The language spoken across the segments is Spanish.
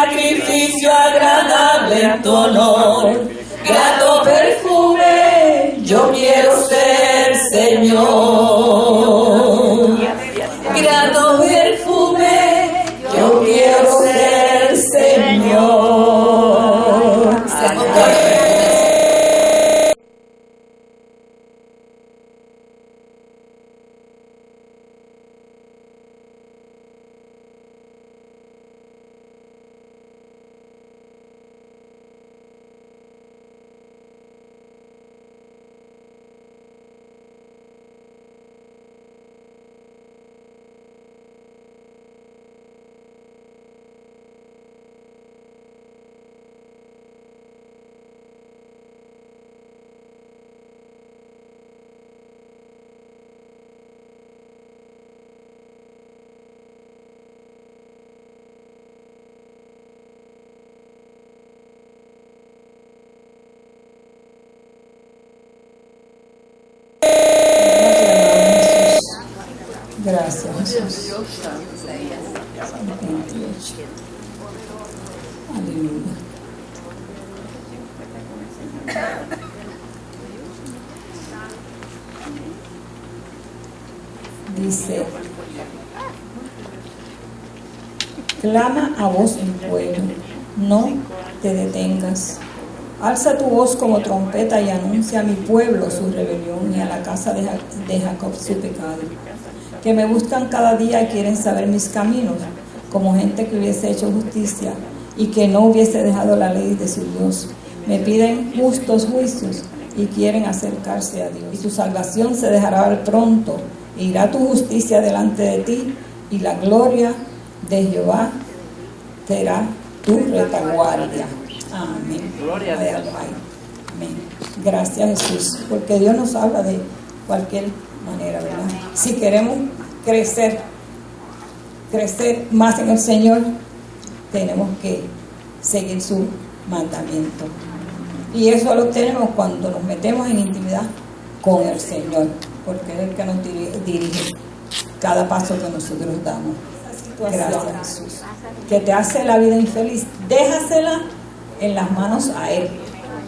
sacrificio agradable en tu honor. Grato perfume, yo quiero ser, Señor. Grato perfume, yo quiero ser, Señor. Gracias, Jesús. 28. Aleluya. Dice, clama a voz en pueblo, no te detengas. Alza tu voz como trompeta y anuncia a mi pueblo su rebelión y a la casa de Jacob su pecado. Que me buscan cada día y quieren saber mis caminos, como gente que hubiese hecho justicia y que no hubiese dejado la ley de su Dios. Me piden justos juicios y quieren acercarse a Dios. Y tu salvación se dejará ver pronto, e irá tu justicia delante de ti, y la gloria de Jehová será tu retaguardia. Amén. Gloria a Dios. Amén. Gracias, Jesús, porque Dios nos habla de cualquier manera, ¿verdad? Si queremos crecer más en el Señor, tenemos que seguir su mandamiento. Y eso lo tenemos cuando nos metemos en intimidad con el Señor, porque es el que nos dirige cada paso que nosotros damos. Gracias, Jesús. Que te hace la vida infeliz, déjasela en las manos a Él,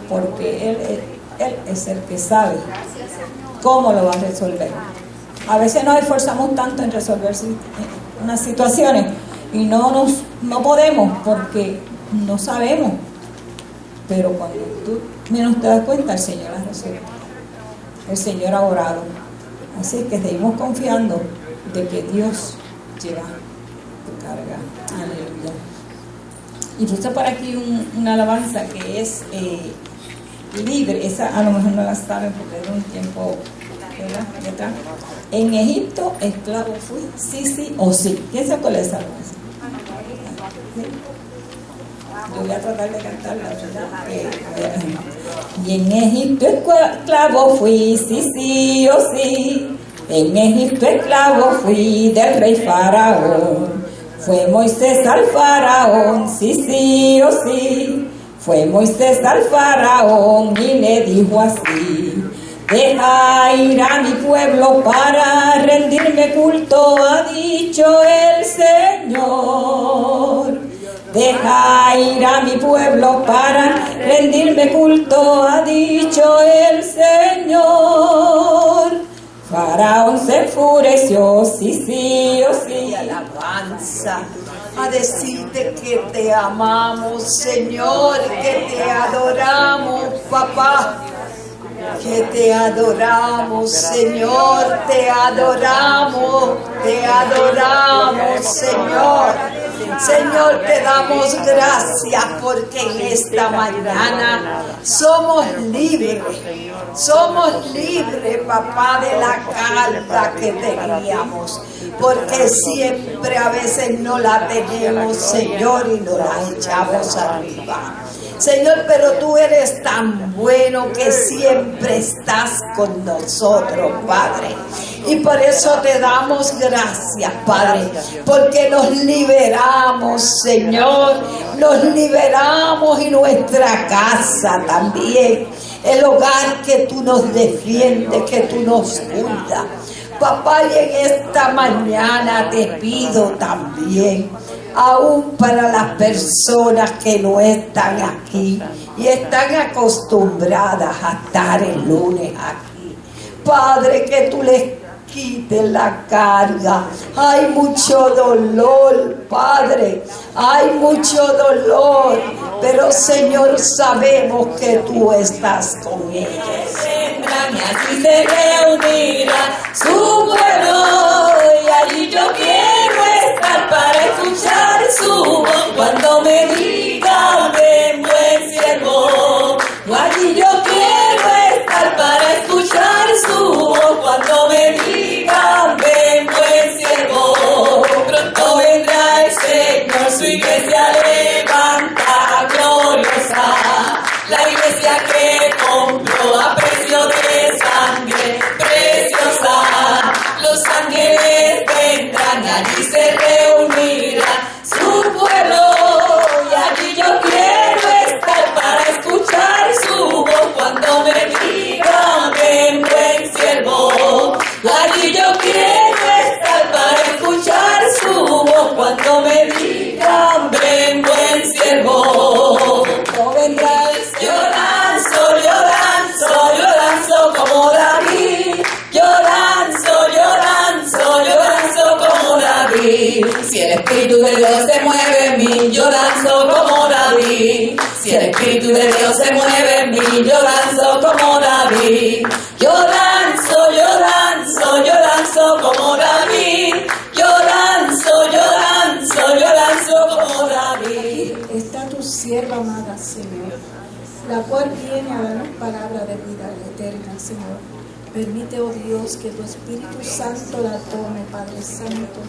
porque Él es el que sabe cómo lo va a resolver. A veces nos esforzamos tanto en resolver unas situaciones y no podemos porque no sabemos. Pero cuando tú menos te das cuenta, el Señor ha resuelto. El Señor ha orado. Así que seguimos confiando de que Dios lleva tu carga. Aleluya. Y puse por aquí una alabanza que es libre. Esa a lo mejor no la saben porque es un tiempo, ¿verdad? Detrás. En Egipto esclavo fui, sí o sí. ¿Quién se acuerda de esa alabanza? Yo voy a tratar de cantarla, ¿verdad? Y en Egipto esclavo fui, sí o sí. En Egipto esclavo fui del rey Faraón. Fue Moisés al Faraón, sí o sí. Fue Moisés al Faraón y le dijo así: deja ir a mi pueblo para rendirme culto, ha dicho el Señor. Deja ir a mi pueblo para rendirme culto, ha dicho el Señor. Faraón se enfureció, sí o sí. Alabanza, a decirte que te amamos, Señor, que te adoramos, papá. Que te adoramos, Señor, te adoramos, Señor. Señor, te damos gracias porque en esta mañana somos libres, papá, de la carga que teníamos, porque siempre a veces no la tenemos, Señor, y nos la echamos arriba. Señor, pero tú eres tan bueno que siempre estás con nosotros, Padre. Y por eso te damos gracias, Padre, porque nos liberamos, Señor, nos liberamos y nuestra casa también, el hogar que tú nos defiendes, que tú nos cuidas. Papá, y en esta mañana te pido también, aún para las personas que no están aquí y están acostumbradas a estar el lunes aquí. Padre, que tú les quites la carga. Hay mucho dolor, Padre, hay mucho dolor, pero Señor, sabemos que tú estás con ellos. Vendrán y aquí se reunirá su pueblo, y allí yo quiero estar para escuchar su voz cuando me diga ven buen siervo. Allí yo quiero estar para escuchar su voz cuando me diga ven buen siervo. Pronto vendrá el Señor, su iglesia levanta gloriosa, la iglesia que compró a precio de sangre preciosa. Los ángeles vendrán y allí se reunirá su pueblo, y allí yo quiero estar para escuchar su voz cuando me digan ven buen siervo. Allí yo quiero estar para escuchar su voz cuando me digan ven buen siervo. No vendrá yo danzo como David. Yo danzo como David. Si el Espíritu de Dios se mueve en mí, yo danzo como David. Si el Espíritu de Dios se mueve en mí, yo danzo como David. Yo danzo como David. Yo danzo como David. Está tu sierva amada, Señor, la cual viene a darnos palabra de vida eterna, Señor. Permite, oh Dios, que tu Espíritu Santo la tome, Padre Santo,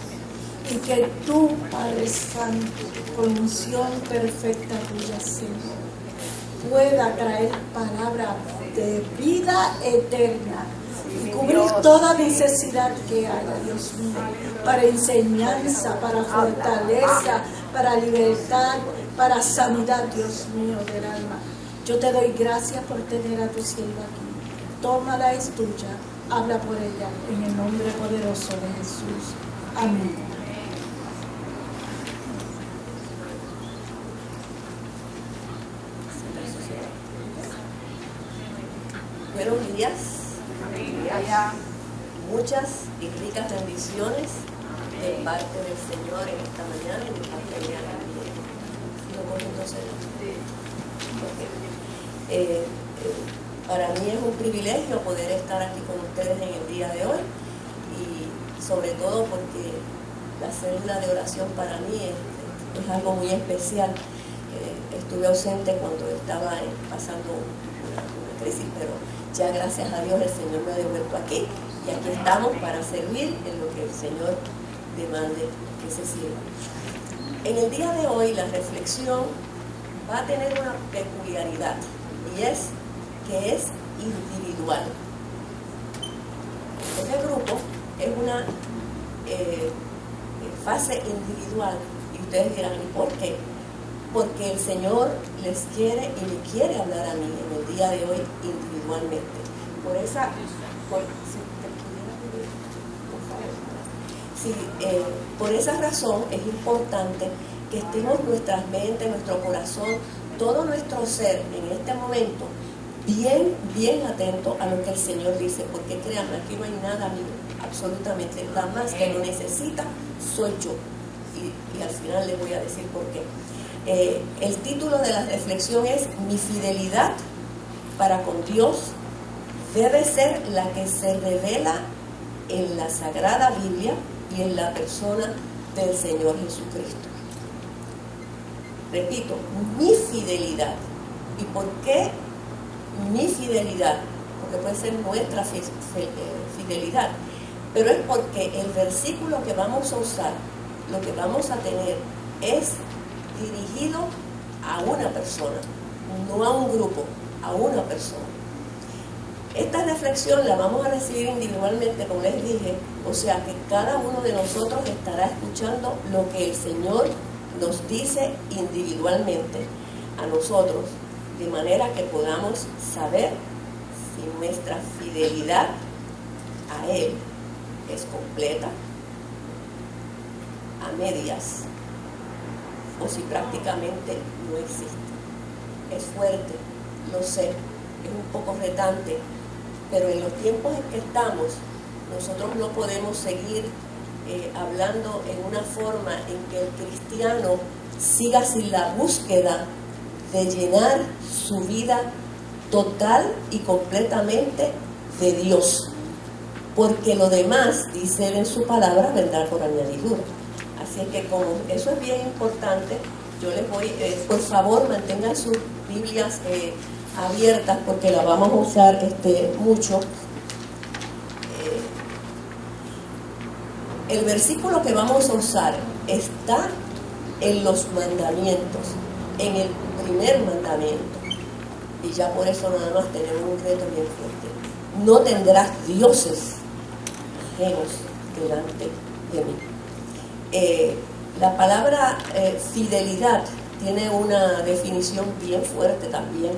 y que tú, Padre Santo, con unción perfecta tuya, Señor, pueda traer palabra de vida eterna y cubrir toda necesidad que haya, Dios mío, para enseñanza, para fortaleza, para libertad, para sanidad, Dios mío, del alma. Yo te doy gracias por tener a tu sierva aquí. Tómala, es tuya, habla por ella, en el nombre poderoso de Jesús. Amén. Buenos días. Haya muchas y ricas bendiciones de parte del Señor en esta mañana y de parte de ella también. Para mí es un privilegio poder estar aquí con ustedes en el día de hoy, y sobre todo porque la célula de oración para mí es algo muy especial. Estuve ausente cuando estaba pasando una crisis, pero ya gracias a Dios el Señor me ha devuelto aquí, y aquí estamos para servir en lo que el Señor demande que se sirva. En el día de hoy la reflexión va a tener una peculiaridad, y es que es individual. Este grupo es una fase individual, y ustedes dirán, ¿y por qué? Porque el Señor les quiere y me quiere hablar a mí en el día de hoy individualmente. Por esa razón es importante que estemos nuestras mentes, nuestro corazón, todo nuestro ser en este momento bien atento a lo que el Señor dice, porque créanme, aquí no hay nada mío, absolutamente nada más. Que lo necesita soy yo, y al final les voy a decir por qué. El título de la reflexión es: mi fidelidad para con Dios debe ser la que se revela en la Sagrada Biblia y en la persona del Señor Jesucristo. Repito, mi fidelidad. ¿Y por qué mi fidelidad? Porque puede ser nuestra fidelidad, pero es porque el versículo que vamos a usar, lo que vamos a tener, es dirigido a una persona, no a un grupo, a una persona. Esta reflexión la vamos a recibir individualmente, como les dije, o sea que cada uno de nosotros estará escuchando lo que el Señor nos dice individualmente a nosotros, de manera que podamos saber si nuestra fidelidad a Él es completa, a medias o si prácticamente no existe. Es fuerte, lo sé, es un poco retante, pero en los tiempos en que estamos, nosotros no podemos seguir hablando en una forma en que el cristiano siga sin la búsqueda de llenar su vida total y completamente de Dios, porque lo demás, dice él en su palabra, vendrá por añadidura. Así es que como eso es bien importante, yo les voy, por favor, mantengan sus Biblias abiertas, porque la vamos a usar mucho. El versículo que vamos a usar está en los mandamientos, en el primer mandamiento, y ya por eso nada más tenemos un reto bien fuerte: no tendrás dioses ajenos delante de mí. La palabra fidelidad tiene una definición bien fuerte también.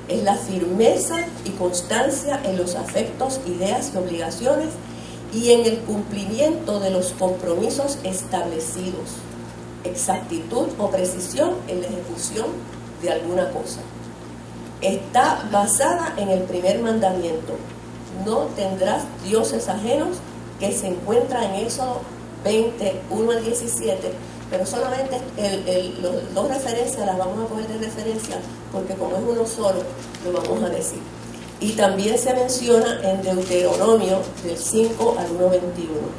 Es la firmeza y constancia en los afectos, ideas y obligaciones, y en el cumplimiento de los compromisos establecidos, exactitud o precisión en la ejecución de alguna cosa. Está basada en el primer mandamiento: no tendrás dioses ajenos, que se encuentra en Éxodo 20, 1 al 17, pero solamente los dos referencias las vamos a poner de referencia, porque como es uno solo, lo vamos a decir. Y también se menciona en Deuteronomio del 5 al 1:21.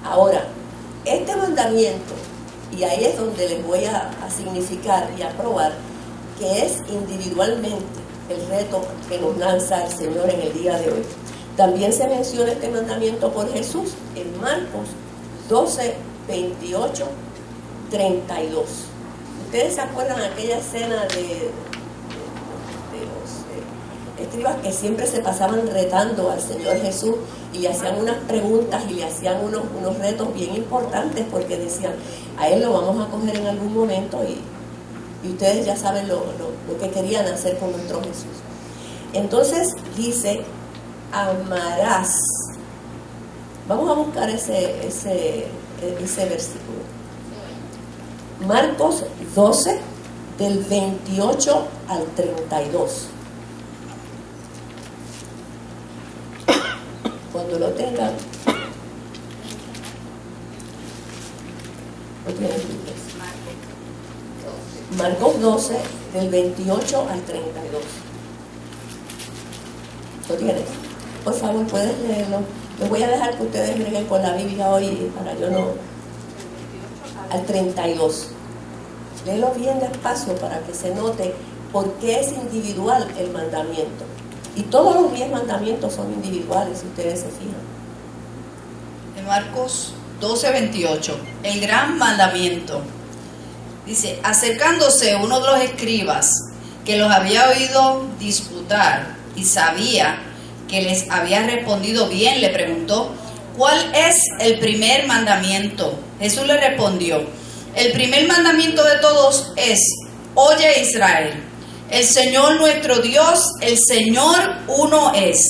Ahora, este mandamiento, y ahí es donde les voy a significar y a probar que es individualmente el reto que nos lanza el Señor en el día de hoy. También se menciona este mandamiento por Jesús en Marcos 12, 28, 32. ¿Ustedes se acuerdan de aquella escena de los escribas que siempre se pasaban retando al Señor Jesús y le hacían unas preguntas y le hacían unos retos bien importantes, porque decían: a él lo vamos a coger en algún momento y ustedes ya saben lo que querían hacer con nuestro Jesús? Entonces dice: amarás. Vamos a buscar ese versículo. Marcos 12, del 28 al 32. Cuando lo tengan, lo tienen. Marcos 12, del 28 al 32. ¿Lo tienes? Por favor, puedes leerlo. Les voy a dejar que ustedes breguen con la Biblia hoy, para yo no... Al 32. Léelo bien despacio para que se note por qué es individual el mandamiento. Y todos los 10 mandamientos son individuales, si ustedes se fijan. En Marcos 12, 28, el gran mandamiento. Dice: acercándose uno de los escribas, que los había oído disputar y sabía que les había respondido bien, le preguntó: ¿cuál es el primer mandamiento? Jesús le respondió: el primer mandamiento de todos es: oye, Israel, el Señor nuestro Dios, el Señor uno es,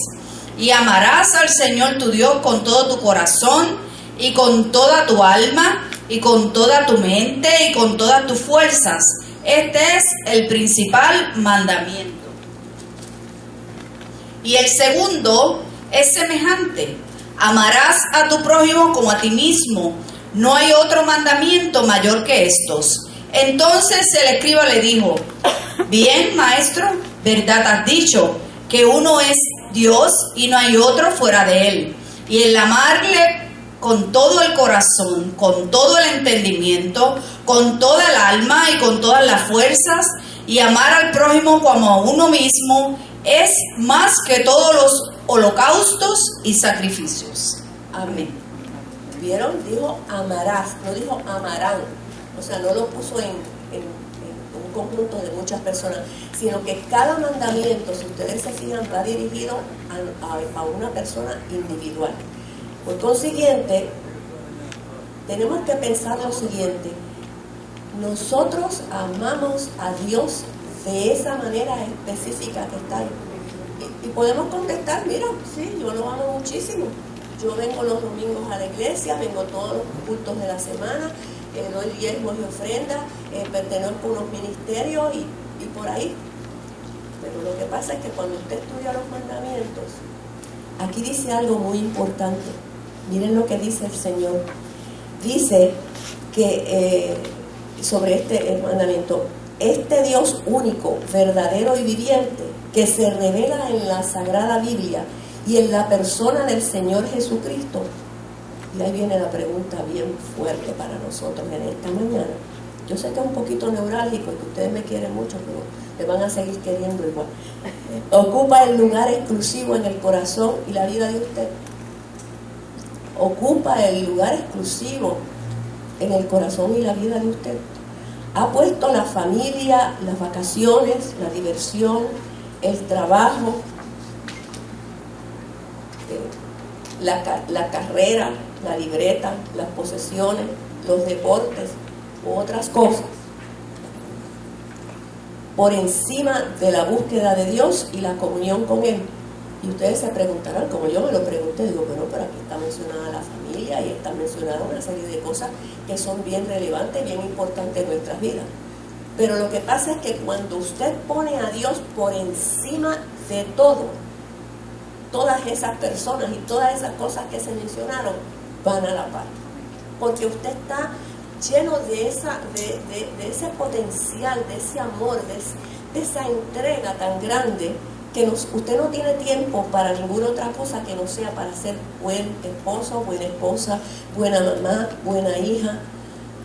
y amarás al Señor tu Dios con todo tu corazón y con toda tu alma y con toda tu mente y con todas tus fuerzas. Este es el principal mandamiento. Y el segundo es semejante: amarás a tu prójimo como a ti mismo. No hay otro mandamiento mayor que estos. Entonces el escriba le dijo: bien, maestro, verdad has dicho, que uno es Dios y no hay otro fuera de él. Y el amarle con todo el corazón, con todo el entendimiento, con toda el alma y con todas las fuerzas, y amar al prójimo como a uno mismo, es más que todos los holocaustos y sacrificios. Amén. ¿Vieron? Dijo amarás, no dijo amarán. O sea, no lo puso en un conjunto de muchas personas, sino que cada mandamiento, si ustedes se fijan, va dirigido a una persona individual. Por consiguiente, tenemos que pensar lo siguiente: nosotros amamos a Dios de esa manera específica que está ahí. Y podemos contestar: mira, sí, yo lo amo muchísimo. Yo vengo los domingos a la iglesia, vengo todos los cultos de la semana, doy diezmos y ofrendas, pertenezco a unos ministerios y por ahí. Pero lo que pasa es que cuando usted estudia los mandamientos, aquí dice algo muy importante. Miren lo que dice el Señor. Dice que sobre este mandamiento, este Dios único, verdadero y viviente, que se revela en la Sagrada Biblia y en la persona del Señor Jesucristo. Y ahí viene la pregunta bien fuerte para nosotros en esta mañana. Yo sé que es un poquito neurálgico y que ustedes me quieren mucho, pero me van a seguir queriendo igual. ¿Ocupa el lugar exclusivo en el corazón y la vida de usted? ¿Ocupa el lugar exclusivo en el corazón y la vida de usted? ¿Ha puesto la familia, las vacaciones, la diversión, el trabajo, la carrera, la libreta, las posesiones, los deportes u otras cosas por encima de la búsqueda de Dios y la comunión con Él? Y ustedes se preguntarán, como yo me lo pregunté, digo, bueno, pero aquí está mencionada la familia y está mencionada una serie de cosas que son bien relevantes, bien importantes en nuestras vidas. Pero lo que pasa es que cuando usted pone a Dios por encima de todo, todas esas personas y todas esas cosas que se mencionaron van a la par. Porque usted está lleno de ese potencial, de ese amor, de esa entrega tan grande, que usted no tiene tiempo para ninguna otra cosa que no sea para ser buen esposo, buena esposa, buena mamá, buena hija.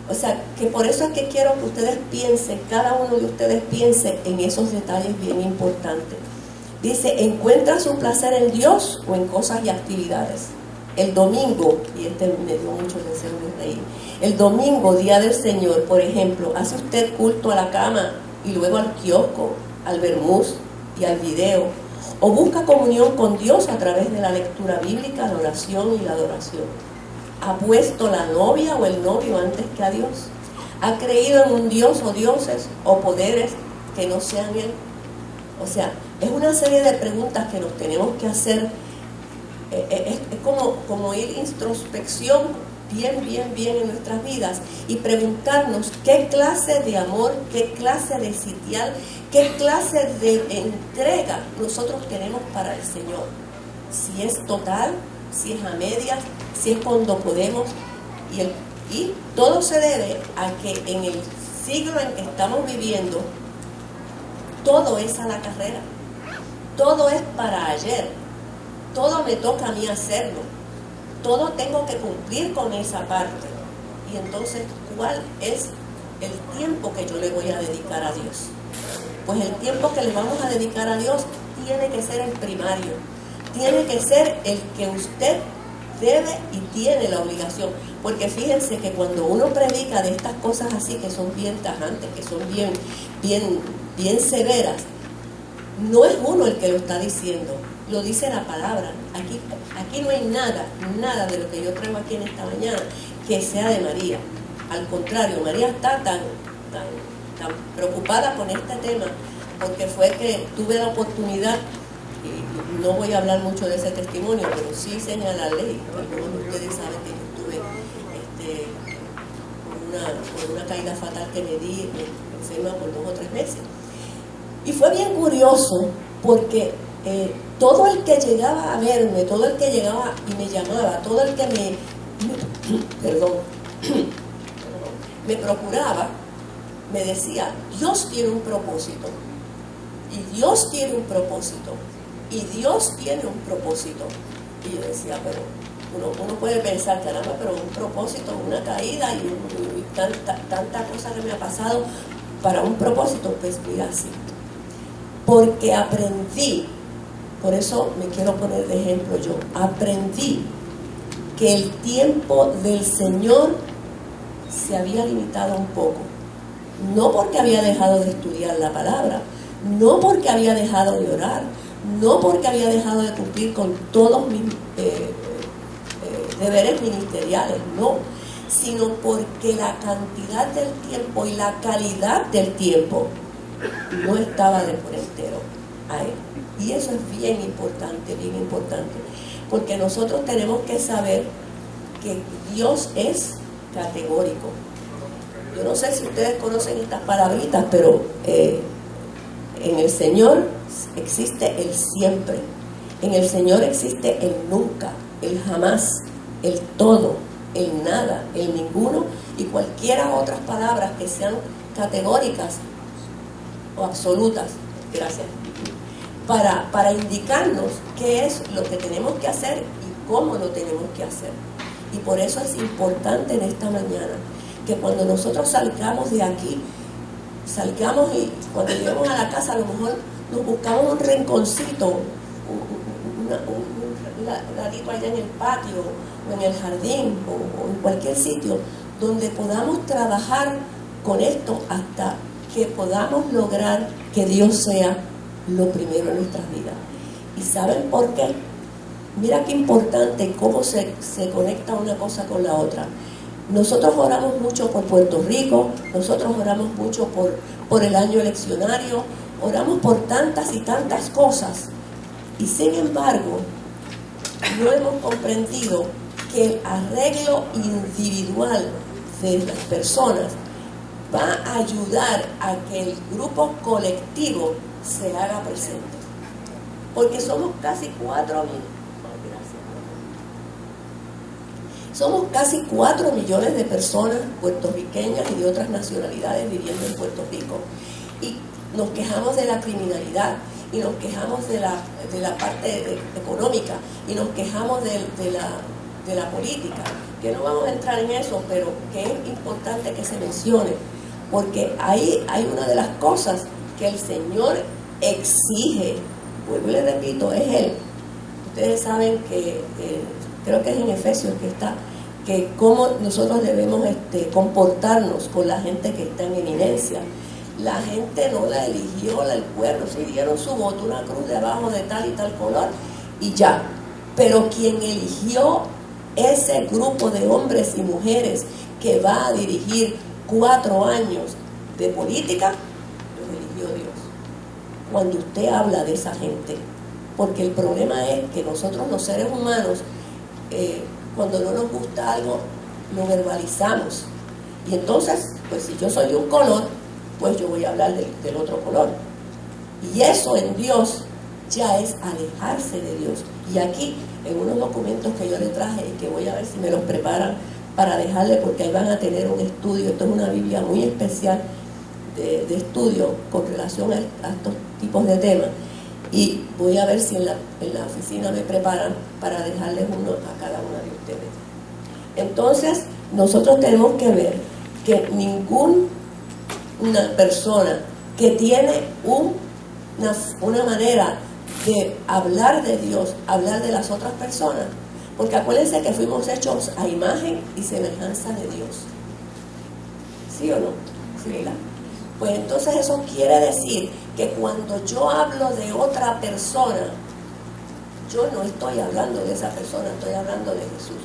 O sea, que por eso es que quiero que ustedes piensen, cada uno de ustedes piense en esos detalles bien importantes. Dice, ¿encuentra su placer en Dios o en cosas y actividades? El domingo, y este me dio mucho deseo de reír, el domingo, día del Señor, por ejemplo, ¿hace usted culto a la cama y luego al kiosco, al vermús y al video? ¿O busca comunión con Dios a través de la lectura bíblica, la oración y la adoración? ¿Ha puesto la novia o el novio antes que a Dios? ¿Ha creído en un Dios o dioses o poderes que no sean Él? O sea, es una serie de preguntas que nos tenemos que hacer. Es como ir introspección bien en nuestras vidas y preguntarnos qué clase de amor, qué clase de sitial, qué clase de entrega nosotros tenemos para el Señor. Si es total, si es a medias, si es cuando podemos. Y todo se debe a que en el siglo en que estamos viviendo, todo es a la carrera, todo es para ayer, todo me toca a mí hacerlo, todo tengo que cumplir con esa parte. Y entonces, ¿cuál es el tiempo que yo le voy a dedicar a Dios? Pues el tiempo que le vamos a dedicar a Dios tiene que ser el primario, tiene que ser el que usted debe y tiene la obligación. Porque fíjense que cuando uno predica de estas cosas así, que son bien tajantes, que son bien severas, no es uno el que lo está diciendo, lo dice la palabra. Aquí no hay nada de lo que yo traigo aquí en esta mañana que sea de María. Al contrario, María está tan preocupada con este tema, porque fue que tuve la oportunidad, y no voy a hablar mucho de ese testimonio, pero sí señalarle, algunos de ustedes saben que yo tuve por una caída fatal que me di enferma por 2 o 3 meses. Y fue bien curioso porque todo el que llegaba a verme, todo el que llegaba y me llamaba, todo el que me procuraba, me decía, Dios tiene un propósito, y Dios tiene un propósito, y Dios tiene un propósito. Y yo decía, pero uno puede pensar, caramba, pero un propósito, una caída y tanta cosa que me ha pasado para un propósito. Pues mira, sí, porque aprendí, por eso me quiero poner de ejemplo yo, aprendí que el tiempo del Señor se había limitado un poco, no porque había dejado de estudiar la palabra, no porque había dejado de orar, no porque había dejado de cumplir con todos mis deberes ministeriales, no, sino porque la cantidad del tiempo y la calidad del tiempo no estaba de por entero a Él. Y eso es bien importante, porque nosotros tenemos que saber que Dios es categórico. Yo no sé si ustedes conocen estas palabritas, pero en el Señor existe el siempre. En el Señor existe el nunca, el jamás, el todo, el nada, el ninguno y cualquiera otras palabras que sean categóricas o absolutas. Gracias. Para indicarnos qué es lo que tenemos que hacer y cómo lo tenemos que hacer. Y por eso es importante en esta mañana que cuando nosotros salgamos de aquí, salgamos y cuando lleguemos a la casa a lo mejor nos buscamos un rinconcito, un ladito allá en el patio o en el jardín o en cualquier sitio donde podamos trabajar con esto hasta que podamos lograr que Dios sea lo primero en nuestras vidas. ¿Y saben por qué? Mira qué importante cómo se conecta una cosa con la otra. Nosotros oramos mucho por Puerto Rico, nosotros oramos mucho por el año eleccionario, oramos por tantas y tantas cosas. Y sin embargo, no hemos comprendido que el arreglo individual de las personas va a ayudar a que el grupo colectivo se haga presente. Porque somos casi 4 millones de personas puertorriqueñas y de otras nacionalidades viviendo en Puerto Rico. Y nos quejamos de la criminalidad, y nos quejamos de la parte económica, y nos quejamos de la política, que no vamos a entrar en eso, pero que es importante que se mencione, porque ahí hay una de las cosas que el Señor exige, vuelvo y le repito, es Él. Ustedes saben que, creo que es en Efesios que está, que cómo nosotros debemos comportarnos con la gente que está en eminencia. La gente no la eligió el pueblo, sí dieron su voto, una cruz de abajo de tal y tal color y ya. Pero quien eligió ese grupo de hombres y mujeres que va a dirigir 4 años de política, los eligió Dios. Cuando usted habla de esa gente, porque el problema es que nosotros los seres humanos, cuando no nos gusta algo, lo verbalizamos. Y entonces, pues si yo soy de un color, pues yo voy a hablar del otro color. Y eso en Dios ya es alejarse de Dios. Y aquí, en unos documentos que yo le traje y que voy a ver si me los preparan para dejarle, porque ahí van a tener un estudio, esto es una Biblia muy especial de estudio con relación a estos tipos de temas. Y voy a ver si en la oficina me preparan para dejarles uno a cada una de ustedes. Entonces, nosotros tenemos que ver que ninguna persona que tiene una manera de hablar de Dios, hablar de las otras personas, porque acuérdense que fuimos hechos a imagen y semejanza de Dios. ¿Sí o no? ¿Sí, verdad? Pues entonces eso quiere decir que cuando yo hablo de otra persona, yo no estoy hablando de esa persona, estoy hablando de Jesús.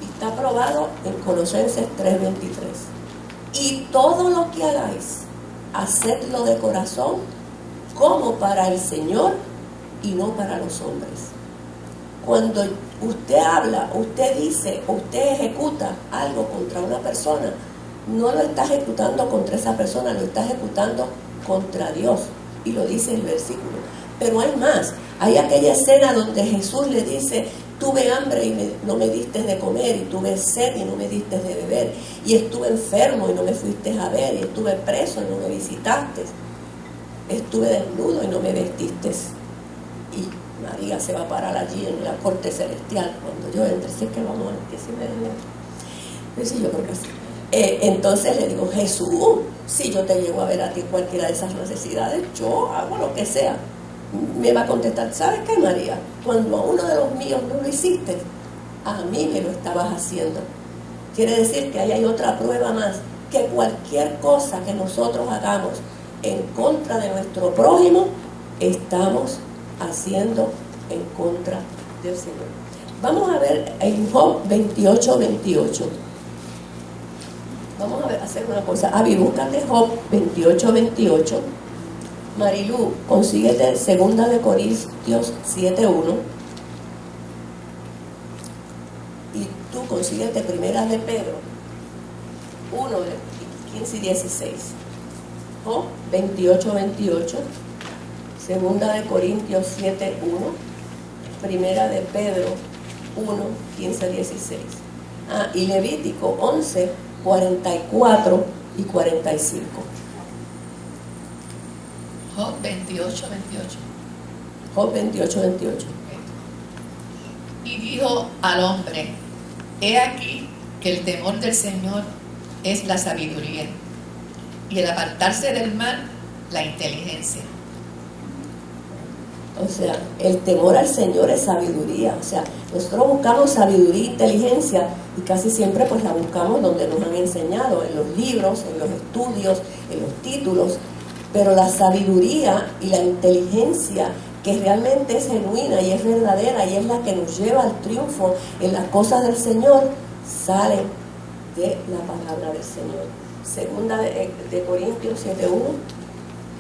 Y está probado en Colosenses 3:23. Y todo lo que hagáis, hacedlo de corazón, como para el Señor y no para los hombres. Cuando usted habla, usted dice, usted ejecuta algo contra una persona, no lo está ejecutando contra esa persona, lo está ejecutando contra Dios. Y lo dice el versículo. Pero hay más. Hay aquella escena donde Jesús le dice, tuve hambre y no me diste de comer, y tuve sed y no me diste de beber, y estuve enfermo y no me fuiste a ver, y estuve preso y no me visitaste, estuve desnudo y no me vestiste. Y María se va a parar allí en la corte celestial cuando yo entre. Si es que vamos a ver que si me dejo. Pues sí, yo creo que sí. Entonces le digo, Jesús, si yo te llevo a ver a ti cualquiera de esas necesidades, yo hago lo que sea. Me va a contestar, ¿sabes qué, María? Cuando a uno de los míos no lo hiciste, a mí me lo estabas haciendo. Quiere decir que ahí hay otra prueba más, que cualquier cosa que nosotros hagamos en contra de nuestro prójimo, estamos haciendo en contra del Señor. Vamos a ver en Job 28:28. Vamos a hacer una cosa. Avi, búscate Job 28:28. Marilú, consíguete 2 de Corintios 7:1. Y tú consíguete 1 de Pedro 1, 15 y 16. Job 28, 28. Segunda de Corintios 7, 1. Primera de Pedro 1, 15 a 16. Y Levítico 11, 44 y 45. Job 28, 28. Job 28, 28. Y dijo al hombre: he aquí que el temor del Señor es la sabiduría, y el apartarse del mal, la inteligencia. O sea, el temor al Señor es sabiduría. O sea, nosotros buscamos sabiduría e inteligencia y casi siempre pues la buscamos donde nos han enseñado, en los libros, en los estudios, en los títulos. Pero la sabiduría y la inteligencia que realmente es genuina y es verdadera y es la que nos lleva al triunfo en las cosas del Señor, sale de la palabra del Señor. Segunda de Corintios 7:1.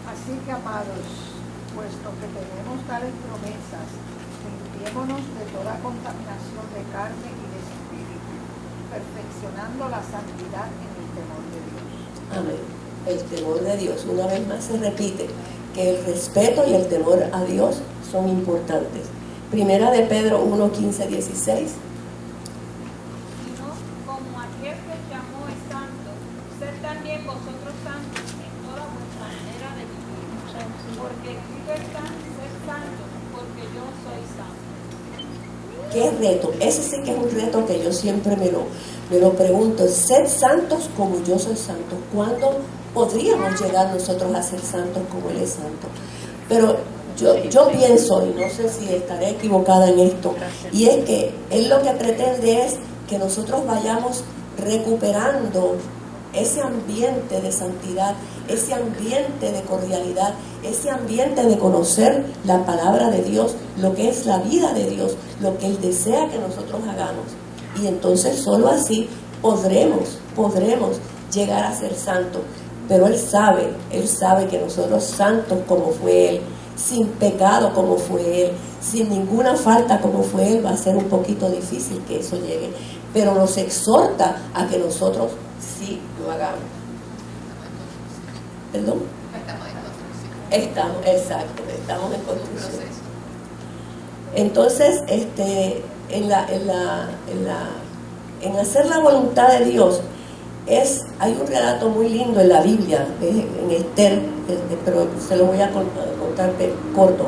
Así que, amados, puesto que tenemos tales promesas, limpiémonos de toda contaminación de carne y de espíritu, perfeccionando la santidad en el temor de Dios. Amén. El temor de Dios, una vez más se repite que el respeto y el temor a Dios son importantes. Primera de Pedro 1, 15, 16. Sino como aquel que llamó es santo, sed también vosotros santos en toda vuestra manera de vivir. Porque escrito está, sed santos, porque yo soy santo. ¿Qué reto? Ese sí que es un reto que yo siempre me lo pregunto. Sed santos como yo soy santo. ¿Cuándo podríamos llegar nosotros a ser santos como Él es santo? Pero yo pienso, y no sé si estaré equivocada en esto, y es que Él lo que pretende es que nosotros vayamos recuperando ese ambiente de santidad, ese ambiente de cordialidad, ese ambiente de conocer la palabra de Dios, lo que es la vida de Dios, lo que Él desea que nosotros hagamos. Y entonces solo así podremos llegar a ser santos. Pero Él sabe que nosotros santos como fue Él, sin pecado como fue Él, sin ninguna falta como fue Él, va a ser un poquito difícil que eso llegue. Pero nos exhorta a que nosotros sí lo hagamos. ¿Perdón? Estamos en construcción. Entonces, en hacer la voluntad de Dios, hay un relato muy lindo en la Biblia, en Esther, pero se lo voy a contar corto,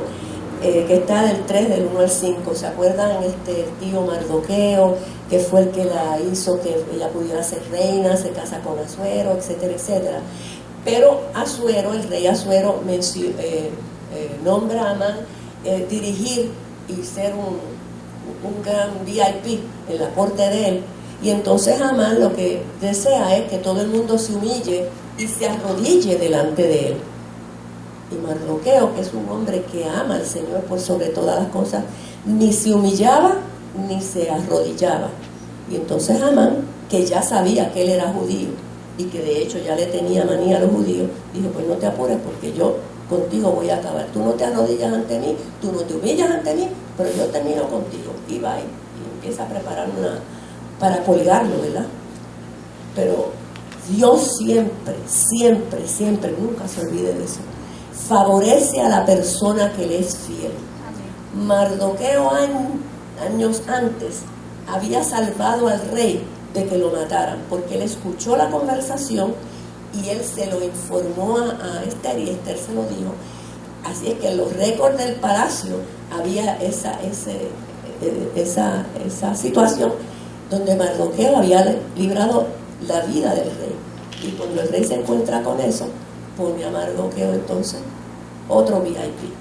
que está del 3, del 1 al 5. ¿Se acuerdan? El tío Mardoqueo, que fue el que la hizo que ella pudiera ser reina, se casa con Asuero, etcétera, etcétera. Pero Asuero, el rey Asuero, nombra a Amán dirigir y ser un gran VIP en la corte de él. Y entonces Amán lo que desea es que todo el mundo se humille y se arrodille delante de él. Y Mardoqueo, que es un hombre que ama al Señor por sobre todas las cosas, ni se humillaba ni se arrodillaba. Y entonces Amán, que ya sabía que él era judío y que de hecho ya le tenía manía a los judíos, dijo: pues no te apures, porque yo contigo voy a acabar. Tú no te arrodillas ante mí, tú no te humillas ante mí, pero yo termino contigo. Y va y empieza a preparar para colgarlo, ¿verdad? Pero Dios siempre, nunca se olvide de eso, favorece a la persona que le es fiel. Mardoqueo años antes había salvado al rey de que lo mataran, porque él escuchó la conversación y él se lo informó a Esther, y Esther se lo dijo. Así es que en los récords del palacio había esa situación donde Mardoqueo había librado la vida del rey. Y cuando el rey se encuentra con eso, pone a Mardoqueo entonces otro VIP.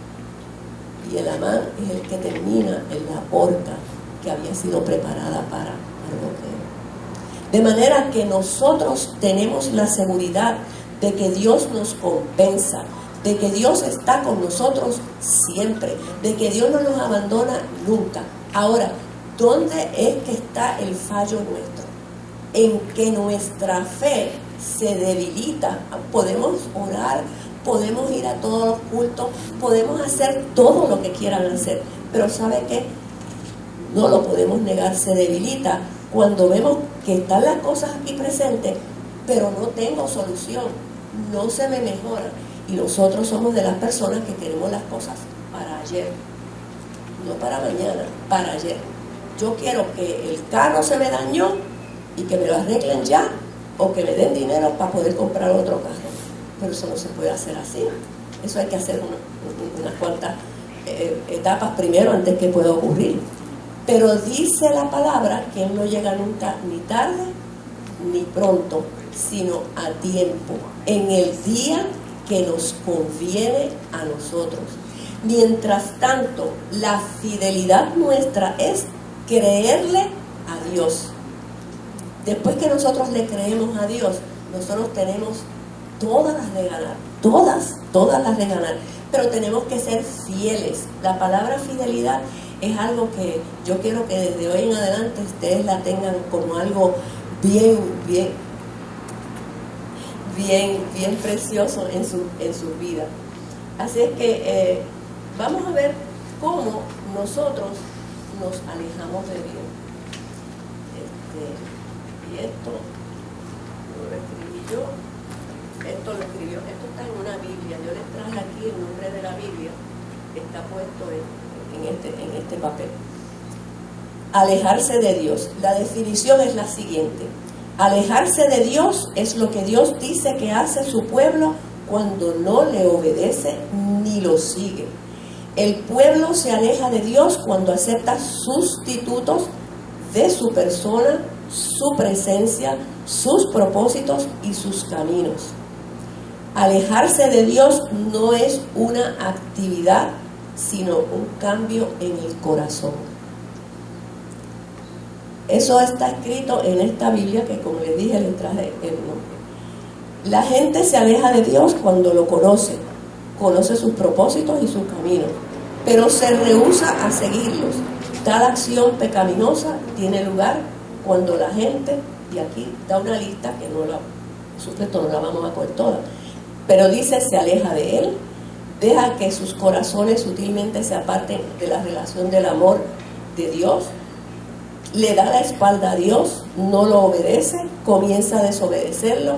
Y el Amán es el que termina en la horca que había sido preparada para Mardoqueo. De manera que nosotros tenemos la seguridad de que Dios nos compensa, de que Dios está con nosotros siempre, de que Dios no nos abandona nunca. Ahora, ¿dónde es que está el fallo nuestro? En que nuestra fe se debilita. Podemos orar, podemos ir a todos los cultos, podemos hacer todo lo que quieran hacer, pero ¿sabe qué? No lo podemos negar, se debilita cuando vemos que están las cosas aquí presentes, pero no tengo solución, no se me mejora. Y nosotros somos de las personas que queremos las cosas para ayer, no para mañana, para ayer. Yo quiero que el carro se me dañó y que me lo arreglen ya, o que me den dinero para poder comprar otro carro. Pero eso no se puede hacer así. Eso hay que hacer unas cuantas etapas primero antes que pueda ocurrir. Pero dice la palabra que Él no llega nunca ni tarde ni pronto, sino a tiempo, en el día que nos conviene a nosotros. Mientras tanto, la fidelidad nuestra es creerle a Dios. Después que nosotros le creemos a Dios, nosotros tenemos todas las de ganar, todas las de ganar, pero tenemos que ser fieles. La palabra fidelidad es algo que yo quiero que desde hoy en adelante ustedes la tengan como algo bien precioso en su vida. Así es que vamos a ver cómo nosotros nos alejamos de Dios. Y esto lo escribí yo, esto está en una Biblia. Yo les traje aquí el nombre de la Biblia, está puesto en este papel. Alejarse de Dios. La definición es la siguiente: alejarse de Dios es lo que Dios dice que hace su pueblo cuando no le obedece ni lo sigue. El pueblo se aleja de Dios cuando acepta sustitutos de su persona, su presencia, sus propósitos y sus caminos. Alejarse de Dios no es una actividad, sino un cambio en el corazón. Eso está escrito en esta Biblia que, como les dije, les traje el nombre. La gente se aleja de Dios cuando lo conoce sus propósitos y sus caminos, pero se rehúsa a seguirlos. Tal acción pecaminosa tiene lugar cuando la gente, y aquí da una lista que no la vamos a coger toda, pero dice: se aleja de Él, deja que sus corazones sutilmente se aparten de la relación del amor de Dios, le da la espalda a Dios, no lo obedece, comienza a desobedecerlo,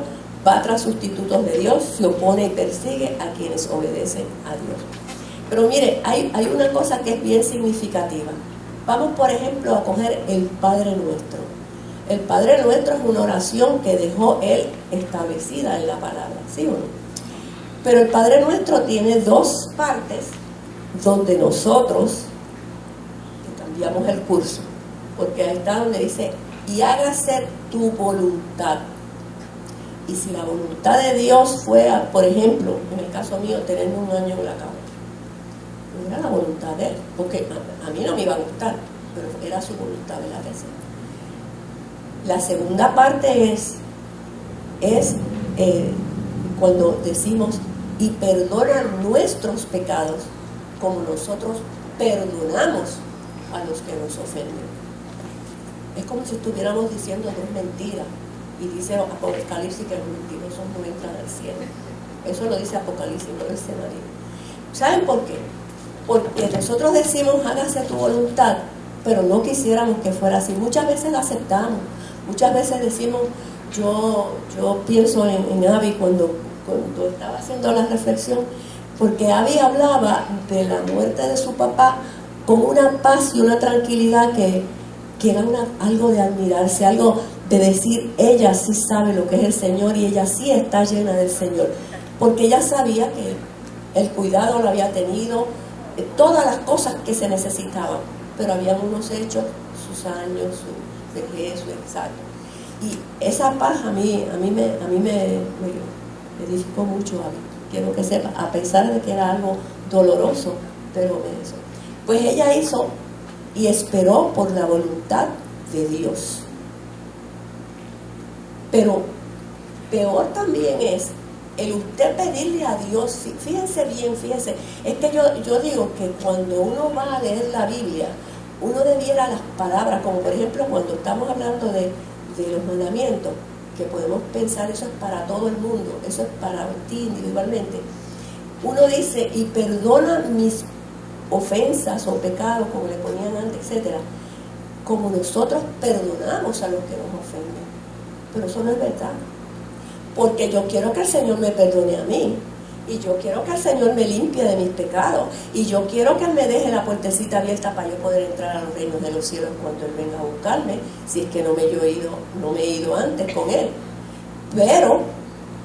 va tras sustitutos de Dios, se opone y persigue a quienes obedecen a Dios. Pero mire, hay una cosa que es bien significativa. Vamos, por ejemplo, a coger el Padre Nuestro. El Padre Nuestro es una oración que dejó Él establecida en la palabra, ¿sí o no? Pero el Padre Nuestro tiene dos partes donde nosotros cambiamos el curso, porque ahí está donde dice: y hágase tu voluntad. Y si la voluntad de Dios fuera, por ejemplo, en el caso mío, tener un año en la cama, no era la voluntad de Él, porque a mí no me iba a gustar, pero era su voluntad, ¿verdad que sí? La segunda parte es cuando decimos: y perdona nuestros pecados como nosotros perdonamos a los que nos ofenden. Es como si estuviéramos diciendo dos mentiras, y dice Apocalipsis que los mentirosos no entran al cielo. Eso lo dice Apocalipsis, no lo dice María. ¿Saben por qué? Porque nosotros decimos: hágase tu voluntad, pero no quisiéramos que fuera así. Muchas veces la aceptamos, muchas veces decimos: yo pienso en Abby cuando estaba haciendo la reflexión, porque Abby hablaba de la muerte de su papá con una paz y una tranquilidad que era algo de admirarse, algo de decir: ella sí sabe lo que es el Señor y ella sí está llena del Señor, porque ella sabía que el cuidado lo había tenido, todas las cosas que se necesitaban, pero habían unos hechos, sus años, su vejez, su exacto. Y esa paz a mí me edificó mucho. Quiero que sepa, a pesar de que era algo doloroso, pero eso. Pues ella hizo y esperó por la voluntad de Dios. Pero peor también es el usted pedirle a Dios. Fíjense bien, es que yo digo que cuando uno va a leer la Biblia, uno debiera las palabras, como por ejemplo cuando estamos hablando de los mandamientos, que podemos pensar eso es para todo el mundo, eso es para ti individualmente. Uno dice: y perdona mis ofensas o pecados, como le ponían antes, etcétera, como nosotros perdonamos a los que nos ofenden. Pero eso no es verdad. porque yo quiero que el Señor me perdone a mí, y yo quiero que el Señor me limpie de mis pecados, y yo quiero que Él me deje la puertecita abierta para yo poder entrar a los reinos de los cielos cuando Él venga a buscarme, si es que no me he ido antes con Él. Pero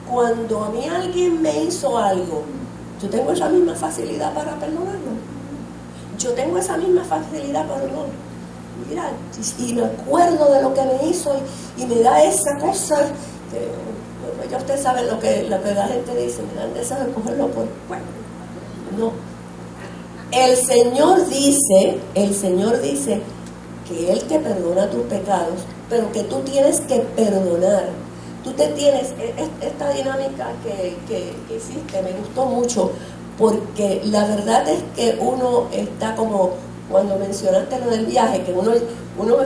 cuando a mí alguien me hizo algo, yo tengo esa misma facilidad para perdonarlo. Yo tengo esa misma facilidad para no. Mira, y me acuerdo de lo que me hizo y me da esa cosa que, bueno, ya usted sabe lo que la gente dice, me dan deseos de cogerlo por bueno. No. El Señor dice que Él te perdona tus pecados, pero que tú tienes que perdonar. Tú te tienes, esta dinámica que hiciste me gustó mucho, porque la verdad es que uno está como cuando mencionaste lo del viaje, que uno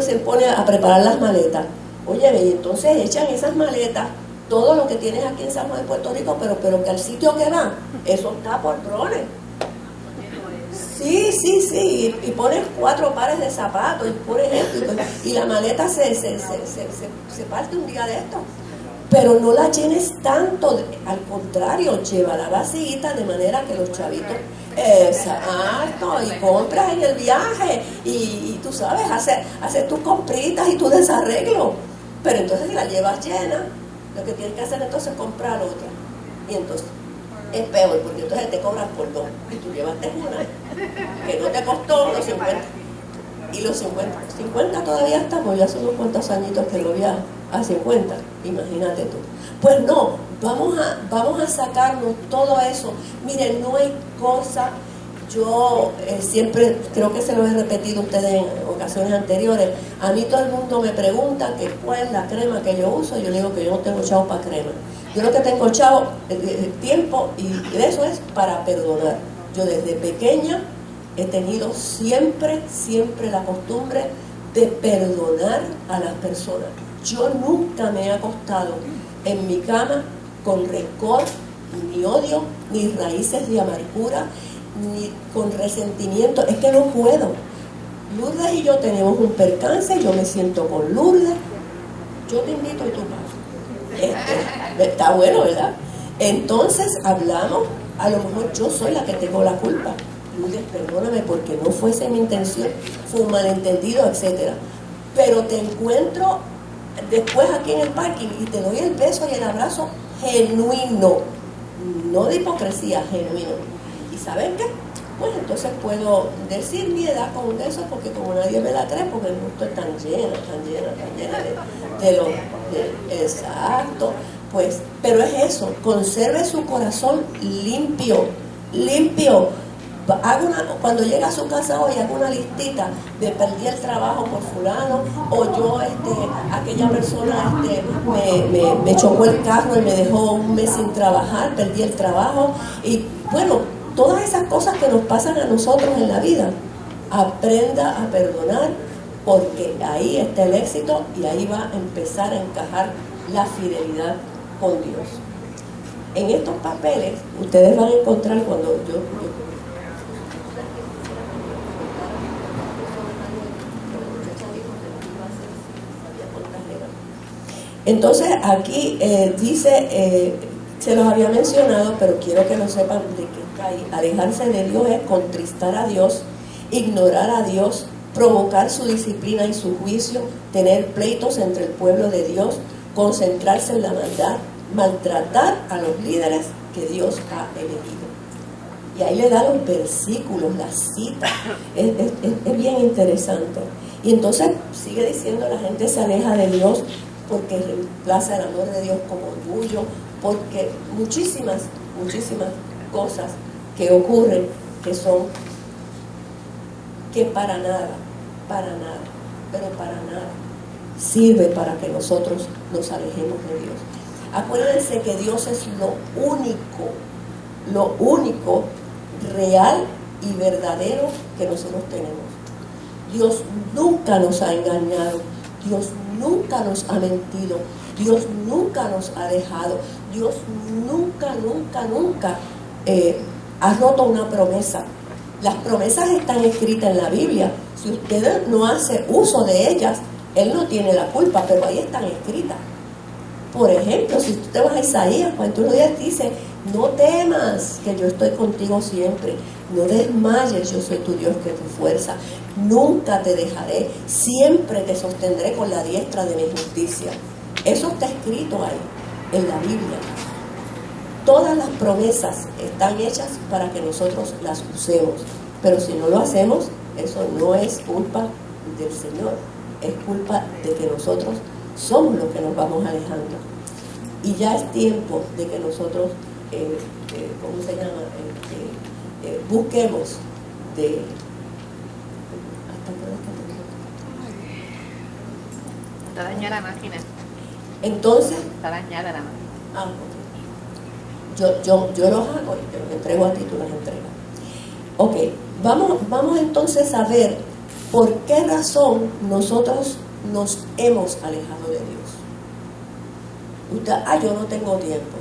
se pone a preparar las maletas. Oye, y entonces echan esas maletas, todo lo que tienes aquí en San Juan de Puerto Rico, pero que al sitio que van, eso está por drones. Sí, y pones 4 pares de zapatos, y por ejemplo, y la maleta se parte un día de esto. Pero no la llenes tanto, al contrario, llévala vacíita de manera que los chavitos, exacto, y compras en el viaje, y tú sabes, hacer tus compritas y tu desarreglo. Pero entonces si la llevas llena, lo que tienes que hacer entonces es comprar otra. Y entonces es peor, porque entonces te cobran por 2, y tú llevaste una, que no te costó los 50. Y los 50 todavía estamos, ya son unos cuantos añitos que lo voy a 50, imagínate tú. Pues no, vamos a sacarnos todo eso. Miren, no hay cosa, yo siempre creo que se lo he repetido a ustedes en ocasiones anteriores. A mí todo el mundo me pregunta que cuál es la crema que yo uso. Yo digo que yo no tengo chavo para crema. Yo lo que tengo chavo tiempo, y eso es para perdonar. Yo desde pequeña he tenido siempre la costumbre de perdonar a las personas. Yo nunca me he acostado en mi cama con rencor, ni odio, ni raíces de amargura, ni con resentimiento. Es que no puedo. Lourdes y yo tenemos un percance, yo me siento con Lourdes, yo te invito y tú vas. Está bueno, ¿verdad? Entonces hablamos, a lo mejor yo soy la que tengo la culpa. Lourdes, perdóname porque no fuese mi intención, fue un malentendido, etc. Pero te encuentro después aquí en el parking y te doy el beso y el abrazo genuino, no de hipocresía, genuino. ¿Y saben qué? Pues entonces puedo decir mi edad con eso, porque como nadie me la cree, porque el gusto es tan llena de exacto. Pues, pero es eso, conserve su corazón limpio. Cuando llega a su casa hoy, hago una listita de perdí el trabajo por fulano, o yo, aquella persona me chocó el carro y me dejó un mes sin trabajar, perdí el trabajo. Y bueno, todas esas cosas que nos pasan a nosotros en la vida, aprenda a perdonar, porque ahí está el éxito y ahí va a empezar a encajar la fidelidad con Dios. En estos papeles ustedes van a encontrar, cuando yo entonces aquí dice, se los había mencionado, pero quiero que lo sepan de que está ahí. Alejarse de Dios es contristar a Dios, ignorar a Dios, provocar su disciplina y su juicio, tener pleitos entre el pueblo de Dios, concentrarse en la maldad, maltratar a los líderes que Dios ha elegido. Y ahí le da los versículos, las citas, es bien interesante. Y entonces sigue diciendo, la gente se aleja de Dios porque reemplaza el amor de Dios como orgullo, porque muchísimas cosas que ocurren que para nada sirve para que nosotros nos alejemos de Dios. Acuérdense que Dios es lo único real y verdadero que nosotros tenemos. Dios nunca nos ha engañado, Dios nunca nos ha mentido, Dios nunca nos ha dejado, Dios nunca ha roto una promesa. Las promesas están escritas en la Biblia. Si usted no hace uso de ellas, Él no tiene la culpa, pero ahí están escritas. Por ejemplo, si tú te vas a Isaías 41:10 dice, no temas, que yo estoy contigo siempre, no desmayes, yo soy tu Dios que es tu fuerza, nunca te dejaré, siempre te sostendré con la diestra de mi justicia. Eso está escrito ahí, en la Biblia. Todas las promesas están hechas para que nosotros las usemos, pero si no lo hacemos, eso no es culpa del Señor, es culpa de que nosotros somos los que nos vamos alejando. Y ya es tiempo de que nosotros, ¿cómo se llama? Busquemos de... Está dañada la máquina. Entonces... Está dañada la máquina. Yo los hago y te los entrego a ti, tú las entregas. Ok, vamos entonces a ver por qué razón nosotros nos hemos alejado de Dios. Yo no tengo tiempo.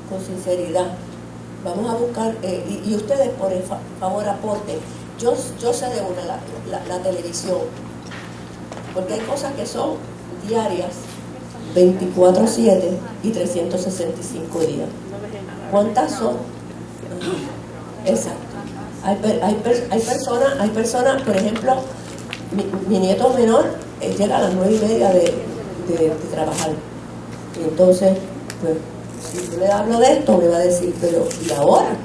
Con sinceridad, vamos a buscar, y ustedes por favor aporten. Yo sé de una, la televisión, porque hay cosas que son diarias, 24/7 y 365 días. ¿Cuántas son? Exacto. Hay personas, por ejemplo, mi nieto menor llega a las 9:30 de trabajar. Y entonces, pues, si yo le hablo de esto, me va a decir, pero ¿y ahora?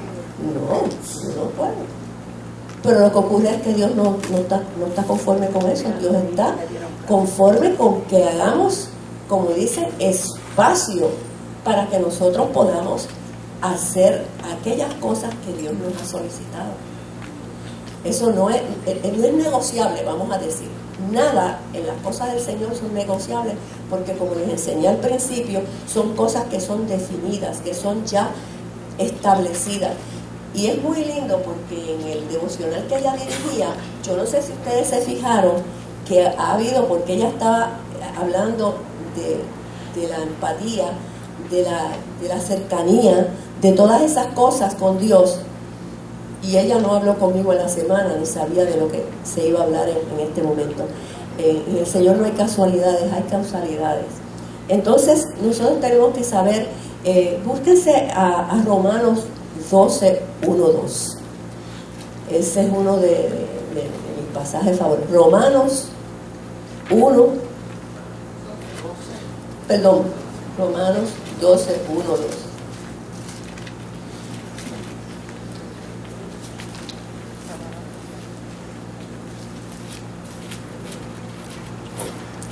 No, yo no puedo. Pero lo que ocurre es que Dios no está conforme con eso. Dios está conforme con que hagamos, como dice, espacio para que nosotros podamos hacer aquellas cosas que Dios nos ha solicitado. Eso no es negociable, vamos a decir. Nada en las cosas del Señor son negociables, porque como les enseñé al principio, son cosas que son definidas, que son ya establecidas. Y es muy lindo porque en el devocional que ella dirigía, yo no sé si ustedes se fijaron que ha habido, porque ella estaba hablando de la empatía, de la cercanía, de todas esas cosas con Dios. Y ella no habló conmigo en la semana, ni sabía de lo que se iba a hablar en este momento. En el Señor no hay casualidades, hay causalidades. Entonces, nosotros tenemos que saber, búsquense a Romanos 12:1-2. Ese es uno de mis pasajes favoritos. Romanos 12:1-2.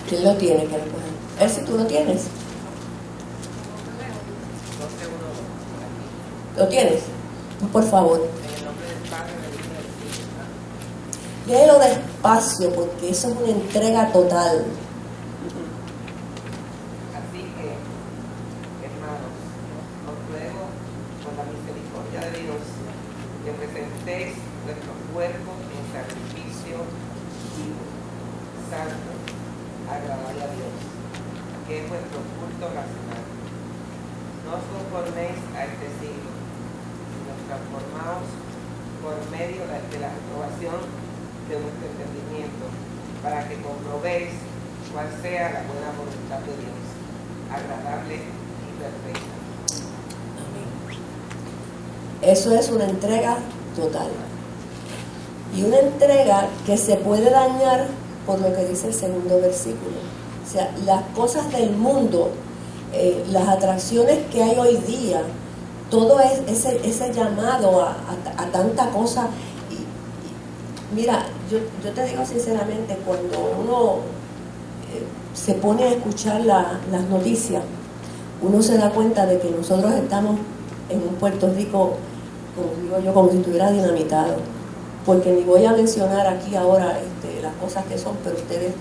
¿Quién lo tiene? Que lo pueda. ¿Ese tú lo tienes? ¿Lo tienes? Pues por favor. Léelo despacio, porque eso es una entrega total. Así que, hermanos, os ruego por la misericordia de Dios que presentéis vuestros cuerpos en sacrificio vivo, santo, agradable a Dios, que es vuestro culto racional. No os conforméis a este siglo, sino transformaos por medio de la renovación de vuestro entendimiento, para que comprobéis cuál sea la buena voluntad de Dios, agradable y perfecta. Eso es una entrega total. Y una entrega que se puede dañar por lo que dice el segundo versículo. O sea, las cosas del mundo, las atracciones que hay hoy día, todo ese llamado a tanta cosa. Y mira, yo te digo sinceramente, cuando uno se pone a escuchar las noticias, uno se da cuenta de que nosotros estamos en un Puerto Rico, como digo yo, como si estuviera dinamitado. Porque ni voy a mencionar aquí ahora las cosas que son, pero ustedes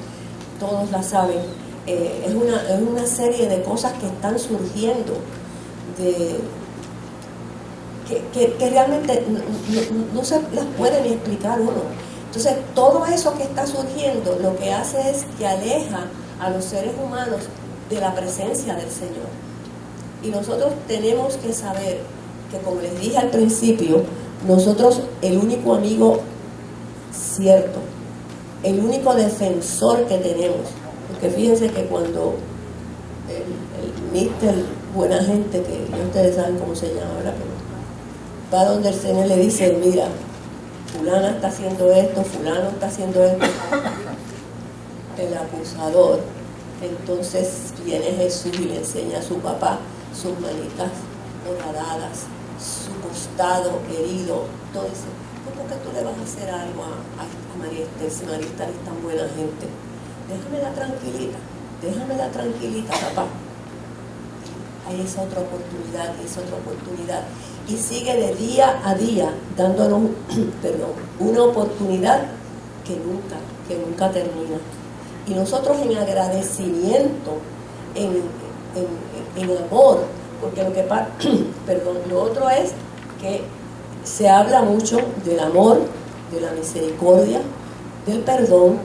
todos las saben. Es una serie de cosas que están surgiendo, que realmente no se las puede ni explicar uno. Entonces, todo eso que está surgiendo lo que hace es que aleja a los seres humanos de la presencia del Señor. Y nosotros tenemos que saber que, como les dije al principio, nosotros, el único amigo cierto, el único defensor que tenemos, porque fíjense que cuando mister buena gente, que ya ustedes saben cómo se llama, ¿verdad? Pero va donde el Señor le dice, mira, fulana está haciendo esto, fulano está haciendo esto, el acusador. Entonces viene Jesús y le enseña a su papá sus manitas horadadas, su costado herido. Entonces, ¿cómo que tú le vas a hacer algo a María Esther si María Esther es tan buena gente? Déjamela tranquilita, papá. Hay esa otra oportunidad. Y sigue de día a día dándonos una oportunidad que nunca termina. Y nosotros en agradecimiento, en amor, porque lo otro es que se habla mucho del amor, de la misericordia, del perdón